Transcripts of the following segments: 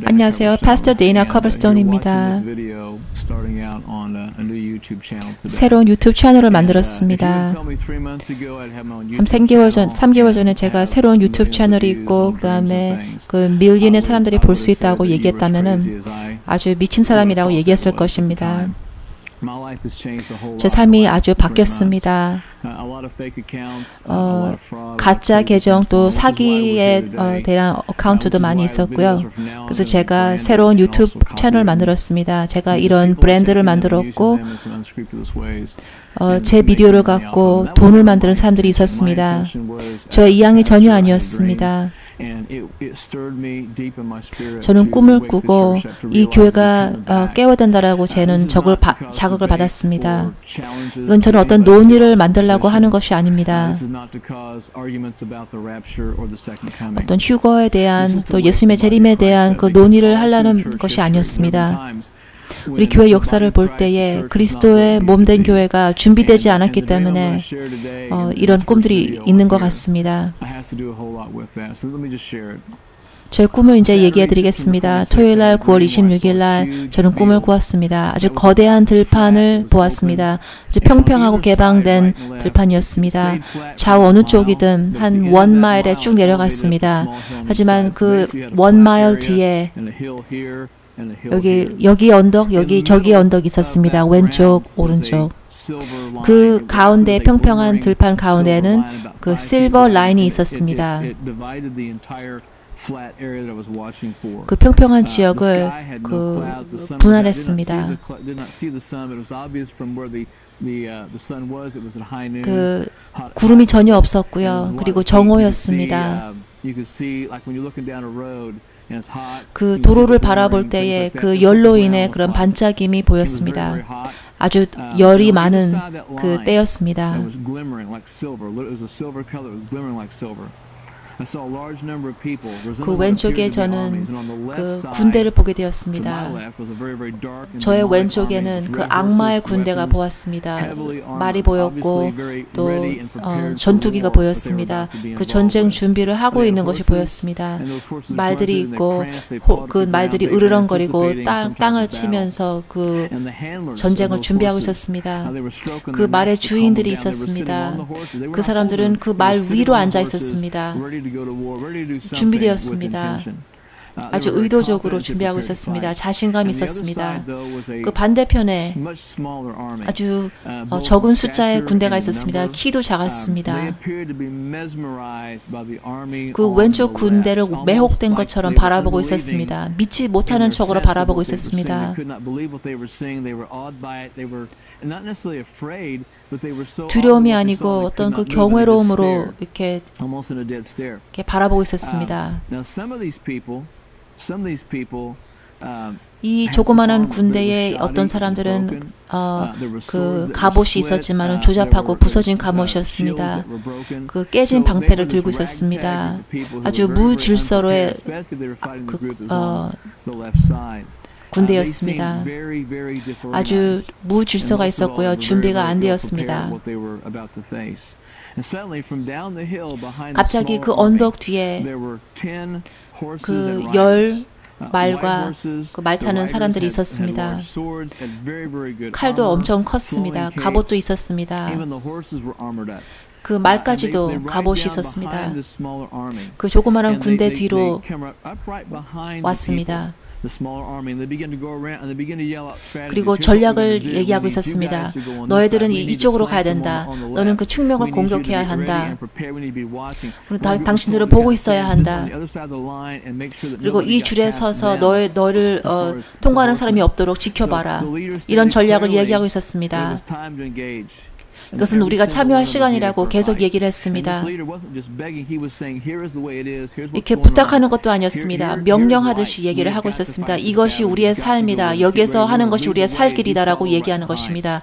안녕하세요. 파스터 데이나 커버스톤입니다. 새로운 유튜브 채널을 만들었습니다. 한 3개월 전에 제가 새로운 유튜브 채널이 있고 그 다음에 그 밀리언의 사람들이 볼 수 있다고 얘기했다면은 아주 미친 사람이라고 얘기했을 것입니다. 제 삶이 아주 바뀌었습니다. 가짜 계정 또 사기에 대한 어카운트도 많이 있었고요. 그래서 제가 새로운 유튜브 채널을 만들었습니다. 제가 이런 브랜드를 만들었고 제 비디오를 갖고 돈을 만드는 사람들이 있었습니다. 저의 이양이 전혀 아니었습니다. 저는 꿈을 꾸고 이 교회가 깨어야 된다라고 저는 자극을 받았습니다. 이건 저는 어떤 논의를 만들려고 하는 것이 아닙니다. 어떤 휴거에 대한 또 예수님의 재림에 대한 그 논의를 하려는 것이 아니었습니다. 우리 교회 역사를 볼 때에 그리스도의 몸된 교회가 준비되지 않았기 때문에 이런 꿈들이 있는 것 같습니다. 제 꿈을 이제 얘기해 드리겠습니다. 토요일날 9월 26일날 저는 꿈을 꾸었습니다. 아주 거대한 들판을 보았습니다. 아주 평평하고 개방된 들판이었습니다. 좌우 어느 쪽이든 한 1마일에 쭉 내려갔습니다. 하지만 그 1마일 뒤에 여기 언덕, 저기 언덕이 있었습니다. 왼쪽, 오른쪽. 그 가운데 평평한 들판 가운데는 그 실버 라인이 있었습니다. 그 평평한 지역을 분할했습니다. 그 구름이 전혀 없었고요. 그리고 정오였습니다. 그 도로를 바라볼 때에 그 열로 인해 그런 반짝임이 보였습니다. 아주 열이 많은 그 때였습니다. 그 왼쪽에 저는 그 군대를 보게 되었습니다. 저의 왼쪽에는 그 악마의 군대가 보았습니다. 말이 보였고 또 전투기가 보였습니다. 그 전쟁 준비를 하고 있는 것이 보였습니다. 말들이 있고 그 말들이 으르렁거리고 땅을 치면서 그 전쟁을 준비하고 있었습니다. 그 말의 주인들이 있었습니다. 그 사람들은 그 말 위로 앉아 있었습니다. 준비되었습니다. 아주 의도적으로 준비하고 있었습니다. 자신감이 있었습니다. 그 반대편에 아주 적은 숫자의 군대가 있었습니다. 키도 작았습니다. 그 왼쪽 군대를 매혹된 것처럼 바라보고 있었습니다. 믿지 못하는 척으로 바라보고 있었습니다. 두려움이 아니고 어떤 그 경외로움으로 이렇게 바라보고 있었습니다. 이 조그마한 군대에 어떤 사람들은 그 갑옷이 있었지만은 조잡하고 부서진 갑옷이었습니다. 그 깨진 방패를 들고 있었습니다. 아주 무질서로의 군대였습니다. 아주 무질서가 있었고요. 준비가 안 되었습니다. 갑자기 그 언덕 뒤에 그 말과 그 말 타는 사람들이 있었습니다. 칼도 엄청 컸습니다. 갑옷도 있었습니다. 그 말까지도 갑옷이 있었습니다. 그 조그마한 군대 뒤로 왔습니다. 그리고 전략을 얘기하고 있었습니다. 너희들은 이쪽으로 가야 된다. 너는 그 측면을 공격해야 한다. 당신들은 보고 있어야 한다. 그리고 이 줄에 서서 너를 통과하는 사람이 없도록 지켜봐라. 이런 전략을 얘기하고 있었습니다. 이것은 우리가 참여할 시간이라고 계속 얘기를 했습니다. 이렇게 부탁하는 것도 아니었습니다. 명령하듯이 얘기를 하고 있었습니다. 이것이 우리의 삶이다. 여기에서 하는 것이 우리의 살 길이다라고 얘기하는 것입니다.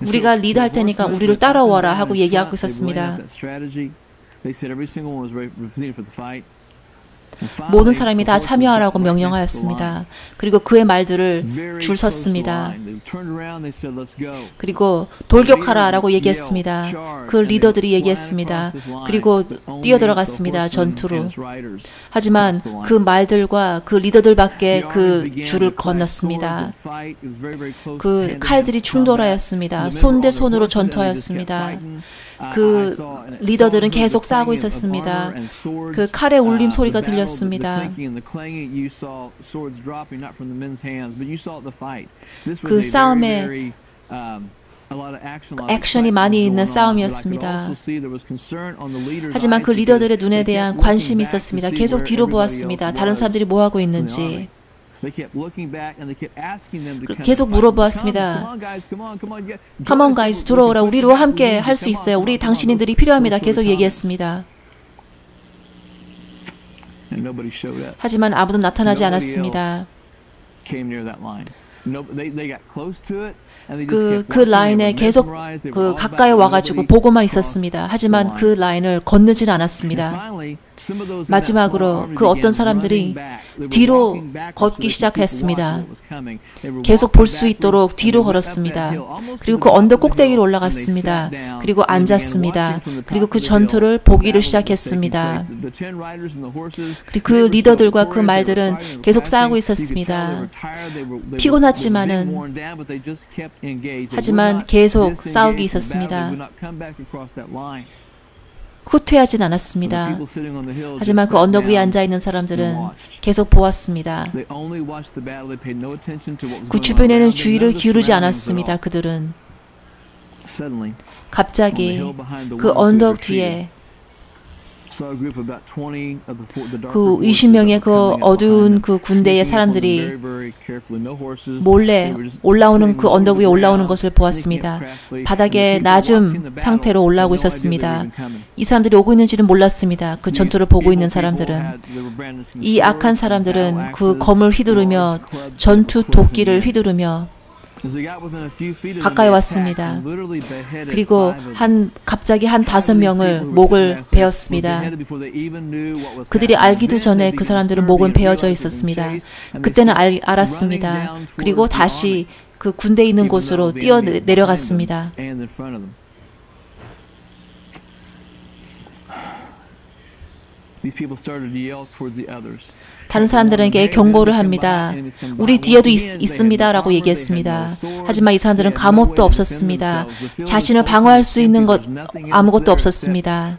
우리가 리드할 테니까 우리를 따라와라 하고 얘기하고 있었습니다. 모든 사람이 다 참여하라고 명령하였습니다. 그리고 그의 말들을 줄 섰습니다. 그리고 돌격하라라고 얘기했습니다. 그 리더들이 얘기했습니다. 그리고 뛰어들어갔습니다. 전투로. 하지만 그 말들과 그 리더들밖에 그 줄을 건넜습니다. 그 칼들이 충돌하였습니다. 손 대 손으로 전투하였습니다. 그 리더들은 계속 싸우고 있었습니다. 그 칼의 울림 소리가 들렸습니다. 그 싸움에 액션이 많이 있는 싸움이었습니다. 하지만 그 리더들의 눈에 대한 관심이 있었습니다. 계속 뒤로 보았습니다. 다른 사람들이 뭐 하고 있는지. 계속 물어보았습니다. Come on guys, 들어오라. 우리로 함께 할 수 있어요. 우리 당신들이 필요합니다. 계속 얘기했습니다. 하지만 아무도 나타나지 않았습니다. 그 라인에 계속 가까이 와가지고 보고만 있었습니다. 하지만 그 라인을 건너지는 않았습니다. 마지막으로 그 어떤 사람들이 뒤로 걷기 시작했습니다. 계속 볼 수 있도록 뒤로 걸었습니다. 그리고 그 언덕 꼭대기로 올라갔습니다. 그리고 앉았습니다. 그리고 그 전투를 보기를 시작했습니다. 그리고 그 리더들과 그 말들은 계속 싸우고 있었습니다. 피곤했지만은 하지만 계속 싸우기 있었습니다. 후퇴하진 않았습니다. 하지만 그 언덕 위에 앉아있는 사람들은 계속 보았습니다. 그 주변에는 주의를 기울이지 않았습니다. 그들은 갑자기 그 언덕 뒤에 그 20명의 그 어두운 그 군대의 사람들이 몰래 올라오는 그 언덕 위에 올라오는 것을 보았습니다. 바닥에 낮은 상태로 올라오고 있었습니다. 이 사람들이 오고 있는지는 몰랐습니다. 그 전투를 보고 있는 사람들은. 이 악한 사람들은 그 검을 휘두르며 전투 도끼를 휘두르며 가까이 왔습니다. 그리고 갑자기 한 5명을 목을 베었습니다. 그들이 알기도 전에 그 사람들은 목은 베어져 있었습니다. 그때는 알았습니다. 그리고 다시 그 군대 있는 곳으로 뛰어내려갔습니다. 다른 사람들에게 경고를 합니다. 우리 뒤에도 있습니다 라고 얘기했습니다. 하지만 이 사람들은 감옥도 없었습니다. 자신을 방어할 수 있는 것 아무것도 없었습니다.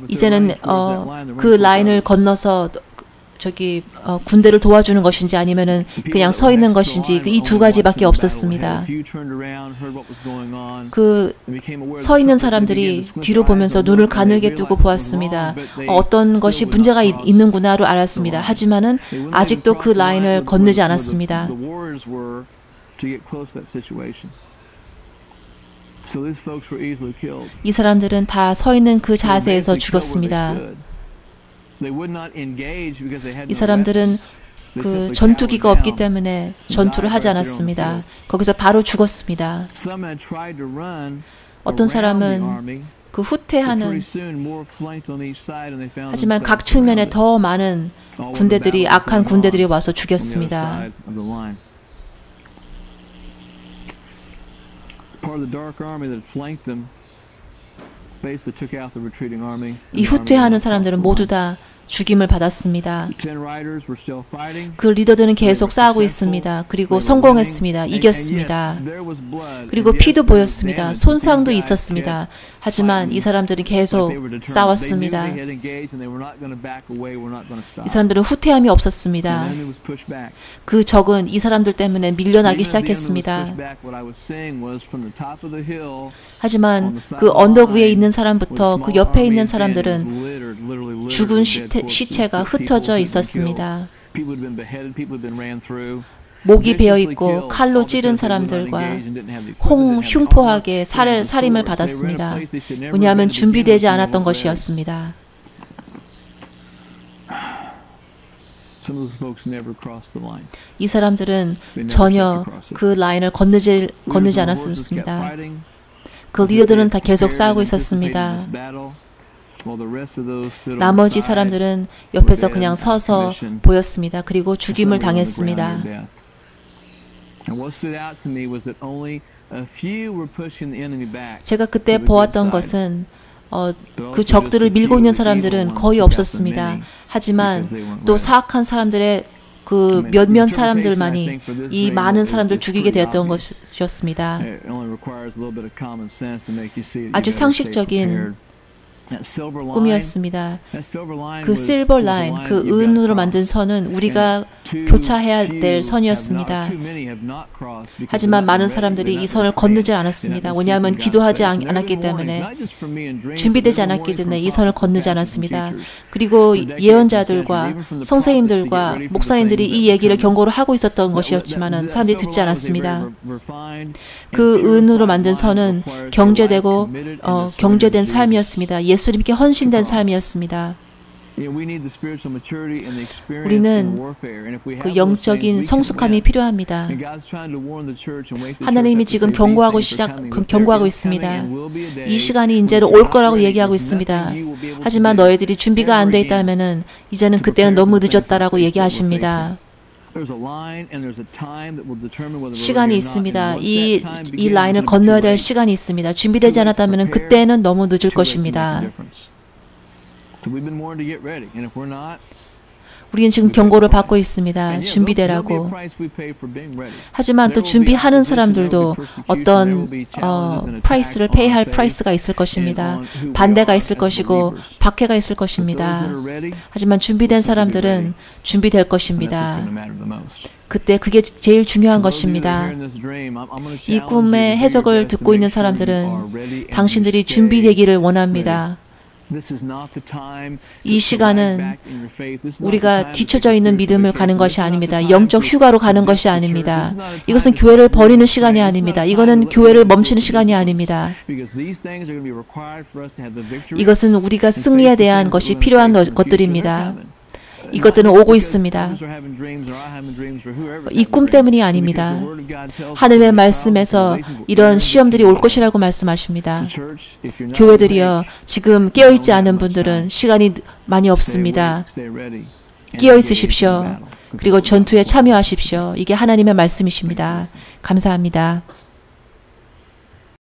이제는 그 라인을 건너서 군대를 도와주는 것인지 아니면은 그냥 서 있는 것인지 이 두 가지밖에 없었습니다. 그 서 있는 사람들이 뒤로 보면서 눈을 가늘게 뜨고 보았습니다. 어떤 것이 문제가 있는구나로 알았습니다. 하지만은 아직도 그 라인을 건너지 않았습니다. 이 사람들은 다 서 있는 그 자세에서 죽었습니다. 이 사람들은 그 전투기가 없기 때문에 전투를 하지 않았습니다. 거기서 바로 죽었습니다. 어떤 사람은 그 후퇴하는, 하지만 각 측면에 더 많은 군대들이, 악한 군대들이 와서 죽였습니다. 이 후퇴하는 사람들은 모두 다 죽임을 받았습니다. 그 리더들은 계속 싸우고 있습니다. 그리고 성공했습니다. 이겼습니다. 그리고 피도 보였습니다. 손상도 있었습니다. 하지만 이 사람들은 계속 싸웠습니다. 이 사람들은 후퇴함이 없었습니다. 그 적은 이 사람들 때문에 밀려나기 시작했습니다. 하지만 그 언덕 위에 있는 사람부터 그 옆에 있는 사람들은 죽은 시체가 흩어져 있었습니다. 목이 베어있고 칼로 찌른 사람들과 흉포하게 살임을 받았습니다. 왜냐하면 준비되지 않았던 것이었습니다. 이 사람들은 전혀 그 라인을 건너지 않았습니다. 그 리더들은 다 계속 싸우고 있었습니다. 나머지 사람들은 옆에서 그냥 서서 보였습니다. 그리고 죽임을 당했습니다. 제가 그때 보았던 것은 그 적들을 밀고 있는 사람들은 거의 없었습니다. 하지만 또 사악한 사람들의 그 몇몇 사람들만이 이 많은 사람들 죽이게 되었던 것이었습니다. 아주 상식적인 꿈이었습니다. 그 실버 라인, 그 은으로 만든 선은 우리가 교차해야 될 선이었습니다. 하지만 많은 사람들이 이 선을 건너지 않았습니다. 왜냐하면 기도하지 않았기 때문에, 준비되지 않았기 때문에 이 선을 건너지 않았습니다. 그리고 예언자들과 선생님들과 목사님들이 이 얘기를 경고를 하고 있었던 것이었지만 사람들이 듣지 않았습니다. 그 은으로 만든 선은 경제되고 경제된 삶이었습니다. 예수님께 헌신된 삶이었습니다. 우리는 그 영적인 성숙함이 필요합니다. 하나님이 지금 경고하고 있습니다. 이 시간이 이제는 올 거라고 얘기하고 있습니다. 하지만 너희들이 준비가 안 돼 있다면은 이제는 그때는 너무 늦었다라고 얘기하십니다. 시간이 있습니다. 이 라인을 건너야 될 시간이 있습니다. 준비되지 않았다면 그때는 너무 늦을 것입니다. 우리는 지금 경고를 받고 있습니다. 준비되라고. 하지만 또 준비하는 사람들도 어떤 프라이스를 페이할 프라이스가 있을 것입니다. 반대가 있을 것이고 박해가 있을 것입니다. 하지만 준비된 사람들은 준비될 것입니다. 그때 그게 제일 중요한 것입니다. 이 꿈의 해석을 듣고 있는 사람들은 당신들이 준비되기를 원합니다. 이 시간은 우리가 뒤처져 있는 믿음을 가는 것이 아닙니다. 영적 휴가로 가는 것이 아닙니다. 이것은 교회를 버리는 시간이 아닙니다. 이거는 교회를 멈추는 시간이 아닙니다. 이것은 우리가 승리에 대한 것이 필요한 것들입니다. 이것들은 오고 있습니다. 이 꿈 때문이 아닙니다. 하나님의 말씀에서 이런 시험들이 올 것이라고 말씀하십니다. 교회들이여, 지금 깨어있지 않은 분들은 시간이 많이 없습니다. 깨어있으십시오. 그리고 전투에 참여하십시오. 이게 하나님의 말씀이십니다. 감사합니다.